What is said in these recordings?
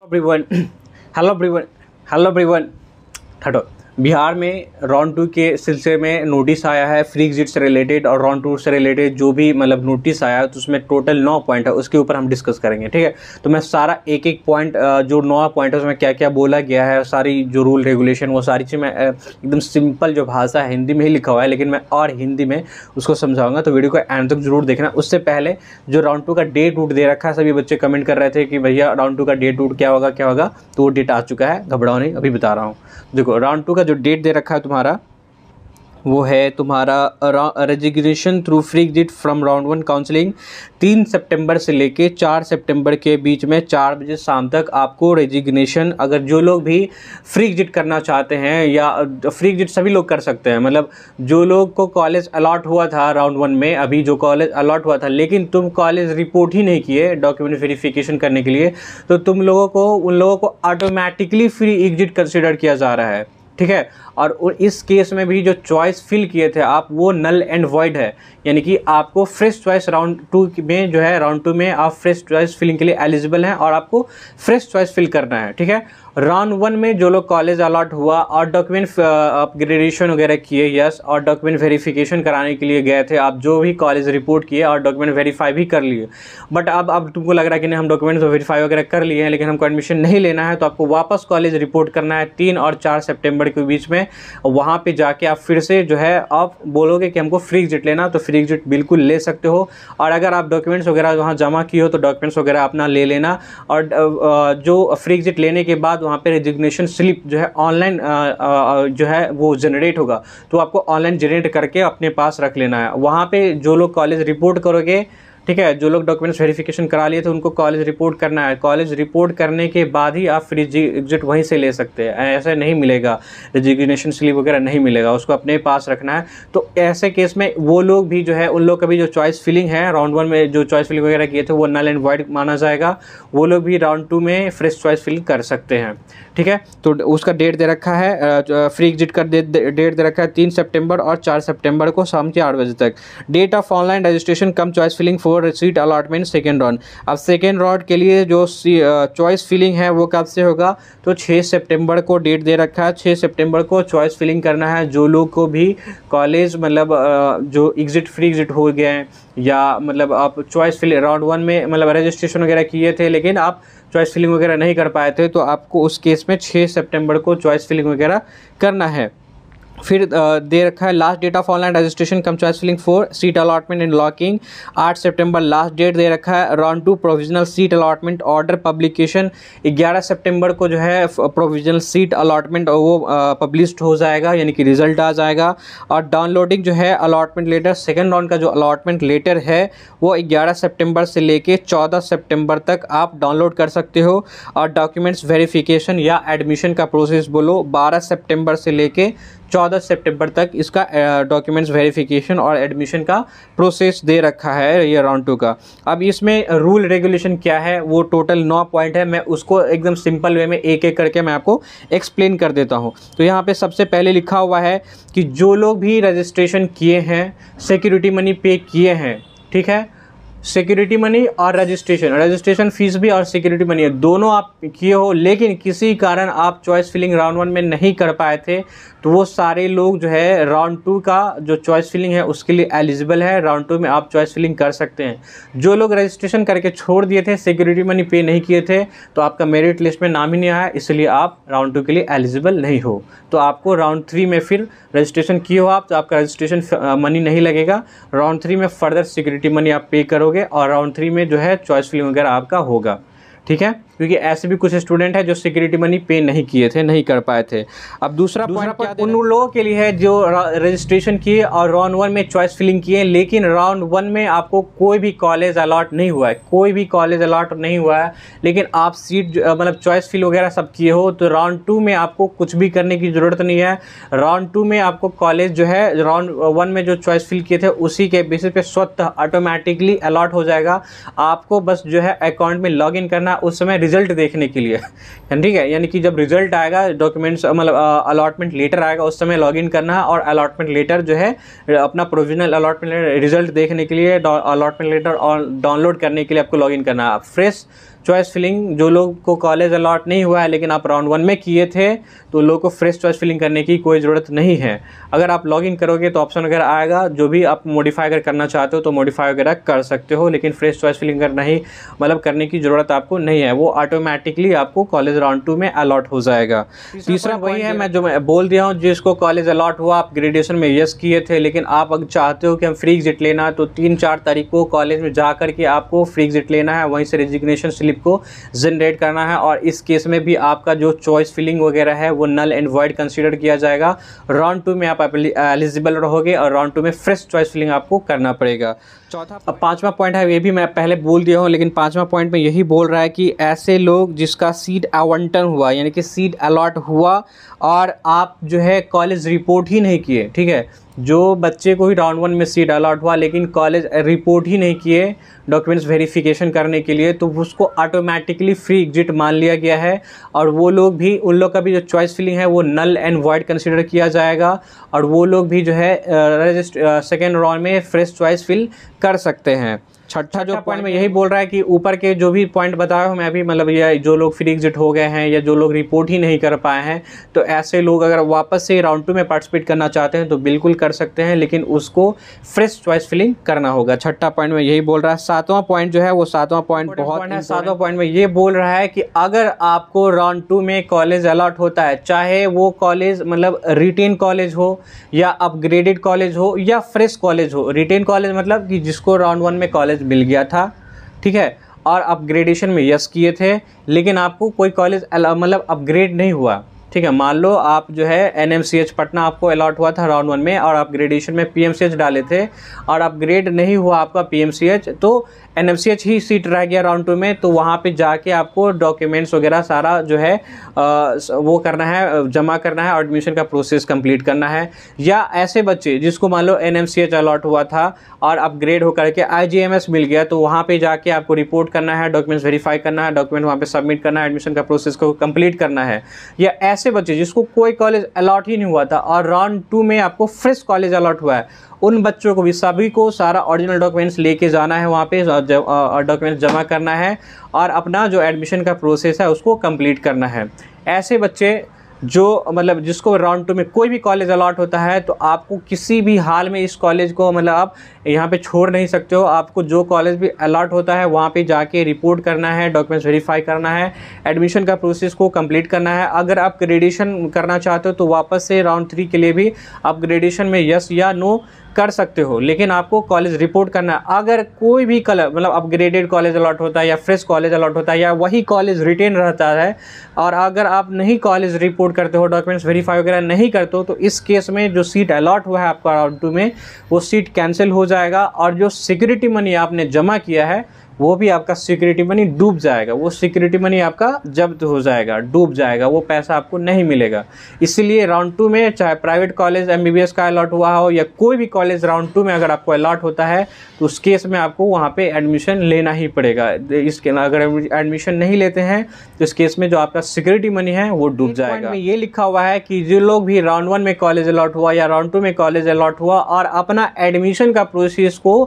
Everyone hello everyone hello everyone हटो। बिहार में round 2 के सिलसिले में नोटिस आया है फ्री एग्जिट से रिलेटेड और राउंड 2 से रिलेटेड जो भी मतलब नोटिस आया है तो उसमें टोटल 9 पॉइंट है, उसके ऊपर हम डिस्कस करेंगे। ठीक है, तो मैं सारा एक एक पॉइंट जो 9 पॉइंट है उसमें क्या क्या बोला गया है, सारी जो रूल रेगुलेशन वो सारी चीज़ मैं एकदम सिंपल जो भाषा है हिंदी में ही लिखा हुआ है, लेकिन मैं और हिंदी में उसको समझाऊंगा, तो वीडियो को एंड तक जरूर देखना। उससे पहले जो राउंड 2 का डेट रूट दे रखा है, सभी बच्चे कमेंट कर रहे थे कि भैया राउंड 2 का डेट रूट क्या होगा, तो वो डेट आ चुका है, घबराओ नहीं, अभी बता रहा हूँ। देखो राउंड 2 का जो डेट दे रखा है तुम्हारा वो है तुम्हारा resignation through free exit from round 1 counselling 3 सितंबर से लेके 4 सितंबर के बीच में 4 बजे शाम तक आपको रेजिग्नेशन, अगर जो लोग भी फ्री एग्जिट करना चाहते हैं या फ्री एग्जिट सभी लोग कर सकते हैं, मतलब जो लोग को कॉलेज अलॉट हुआ था राउंड 1 में, अभी जो कॉलेज अलॉट हुआ था लेकिन तुम कॉलेज रिपोर्ट ही नहीं किए डॉक्यूमेंट वेरिफिकेशन करने के लिए, तो तुम लोगों को उन लोगों को ऑटोमेटिकली फ्री एग्जिट कंसिडर किया जा रहा है। ठीक है, और इस केस में भी जो चॉइस फिल किए थे आप वो नल एंड वॉइड है, यानी कि आपको फ्रेश चॉइस राउंड 2 में जो है राउंड 2 में आप फ्रेश चॉइस फिलिंग के लिए एलिजिबल हैं और आपको फ्रेश चॉइस फिल करना है। ठीक है, राउंड 1 में जो लोग कॉलेज अलॉट हुआ और डॉक्यूमेंट अपग्रेडेशन वगैरह किए, यस, और डॉक्यूमेंट वेरिफिकेशन कराने के लिए गए थे, आप जो भी कॉलेज रिपोर्ट किए और डॉक्यूमेंट वेरीफाई भी कर लिए, बट अब तुमको लग रहा है कि नहीं हम डॉक्यूमेंट वेरीफाई वगैरह कर लिए हैं लेकिन हमको एडमिशन नहीं लेना है, तो आपको वापस कॉलेज रिपोर्ट करना है 3 और 4 सितंबर के बीच में। वहाँ पे जाके आप फिर से जो है आप बोलोगे कि हमको फ्री एग्जिट लेना, तो फ्री एग्जिट बिल्कुल ले सकते हो। और अगर आप डॉक्यूमेंट्स वगैरह वहाँ जमा किए हो तो डॉक्यूमेंट्स वगैरह अपना ले लेना, और जो फ्री एग्जिट लेने के बाद वहाँ पे रेजिग्नेशन स्लिप जो है ऑनलाइन जो है वो जनरेट होगा, तो आपको ऑनलाइन जनरेट करके अपने पास रख लेना है। वहाँ पे जो लोग कॉलेज रिपोर्ट करोगे, ठीक है, जो लोग डॉक्यूमेंट्स वेरिफिकेशन करा लिए थे उनको कॉलेज रिपोर्ट करना है, कॉलेज रिपोर्ट करने के बाद ही आप फ्री एग्जिट वहीं से ले सकते हैं, ऐसे नहीं मिलेगा, रेजिग्नेशन स्लिप वगैरह नहीं मिलेगा, उसको अपने पास रखना है। तो ऐसे केस में वो लोग भी जो है उन लोग का भी जो चॉइस फिलिंग है राउंड 1 में जो चॉइस फिलिंग वगैरह किए थे वो नल एंड वॉइड माना जाएगा, वो लोग भी राउंड 2 में फ्रेश चॉइस फिलिंग कर सकते हैं। ठीक है, तो उसका डेट दे रखा है, फ्री एग्जिट का डेट दे रखा है 3 सितंबर और 4 सितंबर को शाम के 8 बजे तक। Date of online registration come choice filling for seat allotment second round. अब सेकेंड राउंड के लिए जो चॉइस फिलिंग है वो कब से होगा, तो 6 सितंबर को डेट दे रखा है, 6 सितंबर को चॉइस फिलिंग करना है। जो लोग को भी कॉलेज मतलब जो एग्जिट फ्री एग्जिट हो गए हैं या मतलब आप चॉइस फिलिंग राउंड 1 में मतलब रजिस्ट्रेशन वगैरह किए थे लेकिन आप चॉइस फिलिंग वगैरह नहीं कर पाए थे, तो आपको उस केस में 6 सितंबर को चॉइस फिलिंग वगैरह करना है। फिर दे रखा है last date of online registration come choice filling for seat allotment and locking 8 सितंबर लास्ट डेट दे रखा है। Round 2 provisional seat allotment order publication 11 सितंबर को जो है प्रोविजनल सीट अलॉटमेंट वो पब्लिश्ड हो जाएगा, यानी कि रिजल्ट आ जाएगा। और डाउनलोडिंग जो है अलॉटमेंट लेटर, सेकेंड राउंड का जो अलॉटमेंट लेटर है वो 11 सितंबर से लेके 14 सितंबर तक आप डाउनलोड कर सकते हो। और डॉक्यूमेंट्स वेरिफिकेशन या एडमिशन का प्रोसेस बोलो 12 सितंबर से लेके 14 सितंबर तक इसका डॉक्यूमेंट्स वेरिफिकेशन और एडमिशन का प्रोसेस दे रखा है ये राउंड 2 का। अब इसमें रूल रेगुलेशन क्या है, वो टोटल 9 पॉइंट है, मैं उसको एकदम सिंपल वे में एक एक करके मैं आपको एक्सप्लेन कर देता हूँ। तो यहाँ पे सबसे पहले लिखा हुआ है कि जो लोग भी रजिस्ट्रेशन किए हैं, सिक्योरिटी मनी पे किए हैं, ठीक है, सिक्योरिटी मनी और रजिस्ट्रेशन फीस भी और सिक्योरिटी मनी है, दोनों आप किए हो लेकिन किसी कारण आप चॉइस फिलिंग राउंड 1 में नहीं कर पाए थे, तो वो सारे लोग जो है राउंड 2 का जो चॉइस फिलिंग है उसके लिए एलिजिबल है, राउंड 2 में आप चॉइस फिलिंग कर सकते हैं। जो लोग रजिस्ट्रेशन करके छोड़ दिए थे, सिक्योरिटी मनी पे नहीं किए थे, तो आपका मेरिट लिस्ट में नाम ही नहीं आया, इसलिए आप राउंड 2 के लिए एलिजिबल नहीं हो। तो आपको राउंड 3 में फिर रजिस्ट्रेशन किए हो आप तो आपका रजिस्ट्रेशन मनी नहीं लगेगा, राउंड 3 में फर्दर सिक्योरिटी मनी आप पे करोगे और राउंड 3 में जो है चॉइस फिलिंग वगैरह आपका होगा। ठीक है, क्योंकि ऐसे भी कुछ स्टूडेंट हैं जो सिक्योरिटी मनी पे नहीं किए थे, नहीं कर पाए थे। अब दूसरा पॉइंट उन लोगों के लिए है जो रजिस्ट्रेशन किए और राउंड 1 में चॉइस फिलिंग किए लेकिन राउंड 1 में आपको कोई भी कॉलेज अलॉट नहीं हुआ है, कोई भी कॉलेज अलॉट नहीं हुआ है, लेकिन आप सीट मतलब चॉइस फिल वगैरह सब किए हो, तो राउंड 2 में आपको कुछ भी करने की ज़रूरत नहीं है। राउंड 2 में आपको कॉलेज जो है राउंड 1 में जो चॉइस फिल किए थे उसी के बेसिस पे स्वतः ऑटोमेटिकली अलॉट हो जाएगा। आपको बस जो है अकाउंट में लॉग इन करना उस समय रिजल्ट देखने के लिए, ठीक है, यानी कि जब रिजल्ट आएगा डॉक्यूमेंट्स मतलब अलॉटमेंट लेटर आएगा उस समय लॉगिन करना है, और अलॉटमेंट लेटर जो है अपना प्रोविजनल अलॉटमेंट रिजल्ट देखने के लिए अलॉटमेंट लेटर और डाउनलोड करने के लिए आपको लॉगिन करना है। फ्रेश चॉइस फिलिंग जो लोग को कॉलेज अलॉट नहीं हुआ है लेकिन आप राउंड 1 में किए थे, तो लोगों को फ्रेश चॉइस फिलिंग करने की कोई ज़रूरत नहीं है। अगर आप लॉगिन करोगे तो ऑप्शन वगैरह आएगा, जो भी आप मॉडिफाई अगर करना चाहते हो तो मॉडिफाई वगैरह कर सकते हो, लेकिन फ्रेश चॉइस फिलिंग करना ही मतलब करने की ज़रूरत आपको नहीं है, वो ऑटोमेटिकली आपको कॉलेज राउंड 2 में अलॉट हो जाएगा। तीसरा वही है मैं जो मैं बोल दिया हूँ, जिसको कॉलेज अलॉट हुआ आप ग्रेजुएशन में यस किए थे, लेकिन आप अगर चाहते हो कि हम फ्री एग्जिट लेना, तो 3-4 तारीख को कॉलेज में जा करके आपको फ्री एग्जिट लेना है, वहीं से रेजिग्नेशन स्लिप को जनरेट करना है, और इस केस में भी आपका जो चॉइस फिलिंग वगैरह है वो नल एंड वॉइड कंसीडर किया जाएगा। राउंड 2 में आप एलिजिबल रहोगे और राउंड 2 में फ्रेश चॉइस फिलिंग आपको करना पड़ेगा। अब 5वां पॉइंट है, ये भी मैं पहले बोल दिया हूँ, लेकिन 5वां पॉइंट में यही बोल रहा है कि ऐसे लोग जिसका सीट आवंटन हुआ यानी कि सीट अलॉट हुआ और आप जो है कॉलेज रिपोर्ट ही नहीं किए, ठीक है, जो बच्चे को ही राउंड 1 में सीट अलॉट हुआ लेकिन कॉलेज रिपोर्ट ही नहीं किए डॉक्यूमेंट्स वेरिफिकेशन करने के लिए, तो उसको ऑटोमेटिकली फ्री एग्जिट मान लिया गया है, और वो लोग भी, उन लोग का भी जो चॉइस फिलिंग है वो नल एंड वॉइड कंसीडर किया जाएगा, और वो लोग भी जो है सेकेंड राउंड में फ्रेश चॉइस फिल कर सकते हैं। छठा जो पॉइंट में यही बोल रहा है कि ऊपर के जो भी पॉइंट बताया हूँ मैं भी, मतलब ये जो लोग फ्री एग्जिट हो गए हैं या जो लोग रिपोर्ट ही नहीं कर पाए हैं, तो ऐसे लोग अगर वापस से राउंड 2 में पार्टिसिपेट करना चाहते हैं तो बिल्कुल कर सकते हैं, लेकिन उसको फ्रेश चॉइस फिलिंग करना होगा। छठा पॉइंट में यही बोल रहा है। 7वां पॉइंट जो है वो 7वां पॉइंट बहुत है। 7वां पॉइंट में ये बोल रहा है कि अगर आपको राउंड 2 में कॉलेज अलॉट होता है, चाहे वो कॉलेज मतलब रिटेन कॉलेज हो या अपग्रेडेड कॉलेज हो या फ्रेश कॉलेज हो। रिटेन कॉलेज मतलब कि जिसको राउंड 1 में कॉलेज मिल गया था, ठीक है, और अपग्रेडेशन में यस किए थे, लेकिन आपको कोई कॉलेज मतलब अपग्रेड नहीं हुआ, ठीक है। मान लो आप जो है NMCH पटना आपको अलॉट हुआ था राउंड 1 में और अपग्रेडेशन में PMCH डाले थे और अपग्रेड नहीं हुआ आपका PMCH, तो NMCH ही सीट रह गया राउंड 2 में, तो वहाँ पे जाके आपको डॉक्यूमेंट्स वगैरह सारा जो है वो करना है, जमा करना है और एडमिशन का प्रोसेस कंप्लीट करना है। या ऐसे बच्चे जिसको मान लो NMCH अलॉट हुआ था और अपग्रेड होकर के IGMS मिल गया, तो वहाँ पे जाके आपको रिपोर्ट करना है, डॉक्यूमेंट्स वेरीफाई करना है, डॉक्यूमेंट वहाँ पे सबमिट करना है, एडमिशन का प्रोसेस को कंप्लीट करना है। या ऐसे बच्चे जिसको कोई कॉलेज अलॉट ही नहीं हुआ था और राउंड 2 में आपको फ्रेश कॉलेज अलॉट हुआ है, उन बच्चों को भी सभी को सारा ओरिजिनल डॉक्यूमेंट्स लेके जाना है वहाँ पे और डॉक्यूमेंट्स जमा करना है और अपना जो एडमिशन का प्रोसेस है उसको कंप्लीट करना है। ऐसे बच्चे जो मतलब जिसको राउंड 2 में कोई भी कॉलेज अलॉट होता है, तो आपको किसी भी हाल में इस कॉलेज को मतलब आप यहाँ पे छोड़ नहीं सकते हो। आपको जो कॉलेज भी अलॉट होता है वहाँ पे जाके रिपोर्ट करना है, डॉक्यूमेंट्स वेरीफाई करना है, एडमिशन का प्रोसेस को कंप्लीट करना है। अगर आप ग्रेडेशन करना चाहते हो तो वापस से राउंड 3 के लिए भी आप ग्रेडेशन में यस या नो कर सकते हो, लेकिन आपको कॉलेज रिपोर्ट करना है। अगर कोई भी मतलब अपग्रेडेड कॉलेज अलॉट होता है या फ्रेश कॉलेज अलॉट होता है या वही कॉलेज रिटेन रहता है और अगर आप नहीं कॉलेज रिपोर्ट करते हो, डॉक्यूमेंट्स वेरीफाई वगैरह नहीं करते हो, तो इस केस में जो सीट अलॉट हुआ है आपका राउंड 2 में वो सीट कैंसिल हो जाएगा और जो सिक्योरिटी मनी आपने जमा किया है वो भी आपका सिक्योरिटी मनी डूब जाएगा। वो सिक्योरिटी मनी आपका जब्त हो जाएगा, डूब जाएगा, वो पैसा आपको नहीं मिलेगा। इसीलिए राउंड 2 में चाहे प्राइवेट कॉलेज MBBS का अलॉट हुआ हो या कोई भी कॉलेज राउंड 2 में अगर आपको अलॉट होता है तो उस केस में आपको वहाँ पे एडमिशन लेना ही पड़ेगा। इसके अगर एडमिशन नहीं लेते हैं तो इस केस में जो आपका सिक्योरिटी मनी है वो डूब जाएगा। ये लिखा हुआ है कि जो लोग भी राउंड 1 में कॉलेज अलॉट हुआ या राउंड 2 में कॉलेज अलॉट हुआ और अपना एडमिशन का प्रोसेस को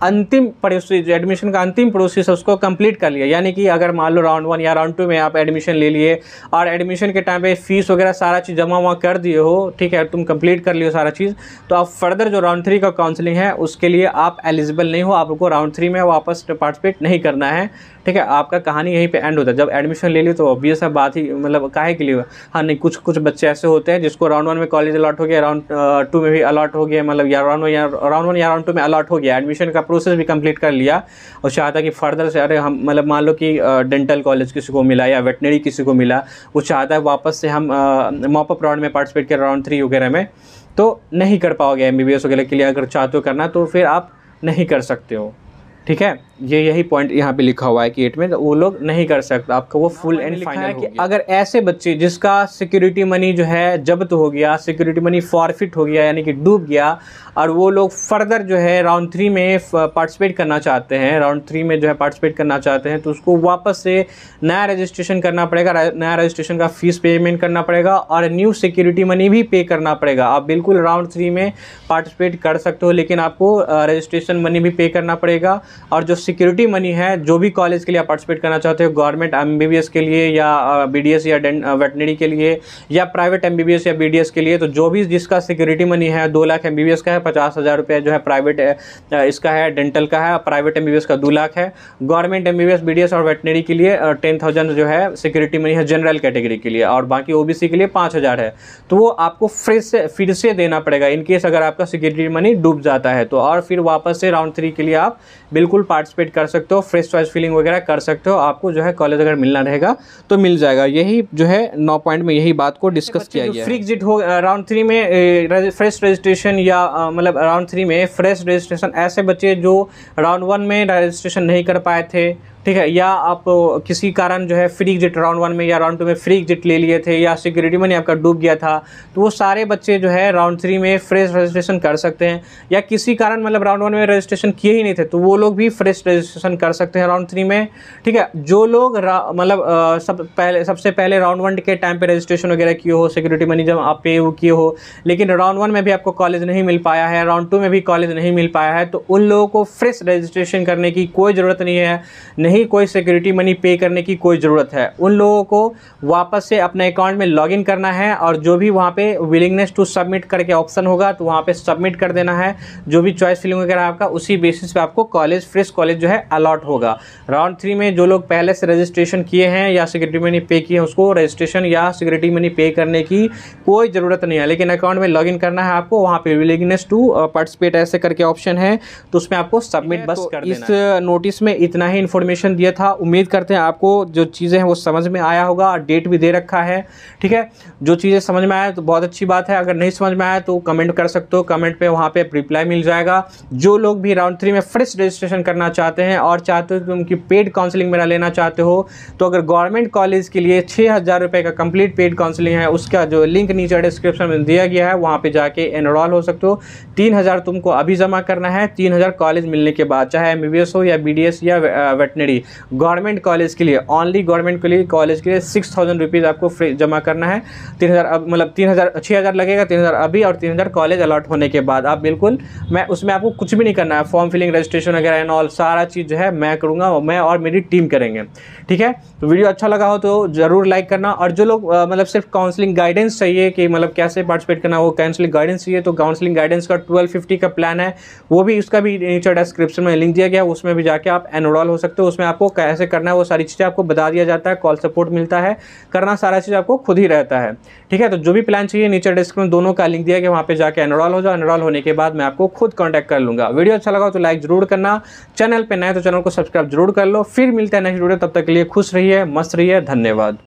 अंतिम प्रोसेस, एडमिशन का अंतिम प्रोसेस उसको कंप्लीट कर लिया, यानी कि अगर मान लो राउंड 1 या राउंड 2 में आप एडमिशन ले लिए और एडमिशन के टाइम पे फीस वगैरह सारा चीज़ जमा वहाँ कर दिए हो, ठीक है, तुम कंप्लीट कर लियो सारा चीज़, तो आप फर्दर जो राउंड 3 का काउंसलिंग है उसके लिए आप एलिजिबल नहीं हो, आपको राउंड 3 में वापस पार्टिसिपेट नहीं करना है, ठीक है। आपका कहानी यहीं पे एंड होता है। जब एडमिशन ले लियो तो ऑब्वियस है बात ही, मतलब काहे के लिए। हाँ नहीं, कुछ बच्चे ऐसे होते हैं जिसको राउंड 1 में कॉलेज अलॉट हो गया, राउंड 2 में भी अलॉट हो गया, मतलब या राउंड 1 या राउंड 2 में अलॉट हो गया, एडमिशन का प्रोसेस भी कंप्लीट कर लिया और चाहता कि फर्दर से, अरे हम मतलब मान लो कि डेंटल कॉलेज किसी को मिला या वेटनरी किसी को मिला, वो चाहता है वापस से हम मॉपअप राउंड में पार्टिसिपेट करें राउंड 3 वगैरह में, तो नहीं कर पाओगे। MBBS वगैरह के लिए अगर चाहते हो करना तो फिर आप नहीं कर सकते हो, ठीक है। यही पॉइंट यहाँ पे लिखा हुआ है कि 8 में, तो वो लोग नहीं कर सकते, आपका वो फुल एंड फाइनल है कि अगर ऐसे बच्चे जिसका सिक्योरिटी मनी जो है जब्त हो गया, सिक्योरिटी मनी फॉरफिट हो गया यानी कि डूब गया, और वो लोग फर्दर जो है राउंड 3 में पार्टिसिपेट करना चाहते हैं, राउंड 3 में जो है पार्टिसिपेट करना चाहते हैं, तो उसको वापस से नया रजिस्ट्रेशन करना पड़ेगा, नया रजिस्ट्रेशन का फीस पेमेंट करना पड़ेगा और न्यू सिक्योरिटी मनी भी पे करना पड़ेगा। आप बिल्कुल राउंड 3 में पार्टिसिपेट कर सकते हो, लेकिन आपको रजिस्ट्रेशन मनी भी पे करना पड़ेगा और जो सिक्योरिटी मनी है, जो भी कॉलेज के लिए आप पार्टिसिपेट करना चाहते हो, गवर्नमेंट MBBS के लिए या BDS या वेटनरी के लिए या प्राइवेट MBBS या BDS के लिए, तो जो भी जिसका सिक्योरिटी मनी है 2 लाख MBBS का है, 50,000 रुपये जो है प्राइवेट इसका है, डेंटल का है, प्राइवेट MBBS का 2 लाख है, गवर्नमेंट MBBS BDS और वेटनरी के लिए 10,000 जो है सिक्योरिटी मनी है जनरल कैटेगरी के लिए, और बाकी OBC के लिए 5,000 है। तो वो आपको फिर से देना पड़ेगा इन केस अगर आपका सिक्योरिटी मनी डूब जाता है तो, और फिर वापस से राउंड 3 के लिए आप बिल्कुल पार्टिसिपेट कर सकते हो, फ्रेश चॉइस फिलिंग वगैरह कर सकते हो, आपको जो है कॉलेज अगर मिलना रहेगा तो मिल जाएगा। यही जो है 9 पॉइंट में यही बात को डिस्कस किया गया है। फ्री एग्जिट हो राउंड 3 में फ्रेश रजिस्ट्रेशन या मतलब राउंड 3 में फ्रेश रजिस्ट्रेशन, ऐसे बच्चे जो राउंड 1 में रजिस्ट्रेशन नहीं कर पाए थे, ठीक है, या आप किसी कारण जो है फ्री एग्जिट राउंड 1 में या राउंड 2 में फ्री एग्जिट ले लिए थे, या सिक्योरिटी मनी आपका डूब गया था, तो वो सारे बच्चे जो है राउंड 3 में फ्रेश रजिस्ट्रेशन कर सकते हैं। या किसी कारण मतलब राउंड 1 में रजिस्ट्रेशन किए ही नहीं थे तो वो लोग भी फ्रेश रजिस्ट्रेशन कर सकते हैं राउंड 3 में, ठीक है। जो लोग मतलब सबसे पहले राउंड 1 के टाइम पे रजिस्ट्रेशन वगैरह किए हो, सिक्योरिटी मनी जब आप पे किए हो, लेकिन राउंड 1 में भी आपको कॉलेज नहीं मिल पाया है, राउंड 2 में भी कॉलेज नहीं मिल पाया है, तो उन लोगों को फ्रेश रजिस्ट्रेशन करने की कोई ज़रूरत नहीं है, नहीं कोई सिक्योरिटी मनी पे करने की कोई ज़रूरत है। उन लोगों को वापस से अपने अकाउंट में लॉगिन करना है और जो भी वहाँ पे विलिंगनेस टू सबमिट करके ऑप्शन होगा तो वहाँ पे सबमिट कर देना है, जो भी चॉइस फिलिंग वगैरह आपका, उसी बेसिस पे आपको कॉलेज फ्रेश कॉलेज जो है अलॉट होगा। राउंड 3 में जो लोग पहले से रजिस्ट्रेशन किए हैं या सिक्योरिटी मनी पे किए हैं उसको रजिस्ट्रेशन या सिक्योरिटी मनी पे करने की कोई ज़रूरत नहीं है, लेकिन अकाउंट में लॉगिन करना है आपको, वहाँ पे विलिंगनेस टू पार्टिसिपेट ऐसे करके ऑप्शन है तो उसमें आपको सबमिट बस कर देना। इस नोटिस में इतना ही इन्फॉर्मेशन दिया था, उम्मीद करते हैं आपको जो चीज़ें हैं वो समझ में आया होगा, और डेट भी दे रखा है, ठीक है। जो चीज़ें समझ में आया तो बहुत अच्छी बात है, अगर नहीं समझ में आया तो कमेंट कर सकते हो, कमेंट पे वहाँ पे रिप्लाई मिल जाएगा। जो लोग भी राउंड 3 में फ्रेश रजिस्ट्रेशन करना चाहते हैं और चाहते हो कि उनकी पेड काउंसलिंग मेरा लेना चाहते हो, तो अगर गवर्नमेंट कॉलेज के लिए 6,000 रुपये का कंप्लीट पेड काउंसलिंग है, उसका जो लिंक नीचे डिस्क्रिप्शन में दिया गया है वहाँ पर जाके एनरोल हो सकते हो। 3,000 तुमको अभी जमा करना है, 3,000 कॉलेज मिलने के बाद, चाहे MBBS हो या BDS या वेटनरी। गवर्नमेंट कॉलेज के लिए ओनली गवर्नमेंट के लिए कॉलेज के लिए 6,000 रुपीज़ आपको फ्री जमा करना है। 3,000 अब मतलब 6,000 लगेगा, 3,000 अभी और 3,000 कॉलेज अलॉट होने के बाद। आप बिल्कुल मैं उसमें आपको कुछ भी नहीं करना है, फॉर्म फिलिंग रजिस्ट्रेशन वगैरह एंड ऑल सारा चीज़ जो है मैं करूँगा, मैं और मेरी टीम करेंगे, ठीक है। तो वीडियो अच्छा लगा हो तो ज़रूर लाइक करना, और जो लोग मतलब सिर्फ काउंसलिंग गाइडेंस चाहिए कि मतलब कैसे पार्टिसिपेट करना, वो काउंसलिंग गाइडेंस चाहिए तो काउंसलिंग गाइडेंस का 1250 का प्लान है, वो भी उसका भी नीचे डिस्क्रिप्शन में लिंक दिया गया है, उसमें भी जाके आप एनरोल हो सकते हो। उसमें आपको कैसे करना है वो सारी चीज़ें आपको बता दिया जाता है, कॉल सपोर्ट मिलता है, करना सारा चीज़ आपको खुद ही रहता है, ठीक है। तो जो भी प्लान चाहिए नीचे डिस्क्रिप्शन दोनों का लिंक दिया गया, वहाँ पे जाके एनरोल हो जाओ। एनरोल होने के बाद मैं आपको खुद कांटेक्ट कर लूँगा। वीडियो अच्छा लगा तो लाइक जरूर करना, चैनल पे नए तो चैनल को सब्सक्राइब जरूर कर लो। फिर मिलते हैं नेक्स्ट वीडियो, तब तक के लिए खुश रहिए, मस्त रहिए, धन्यवाद।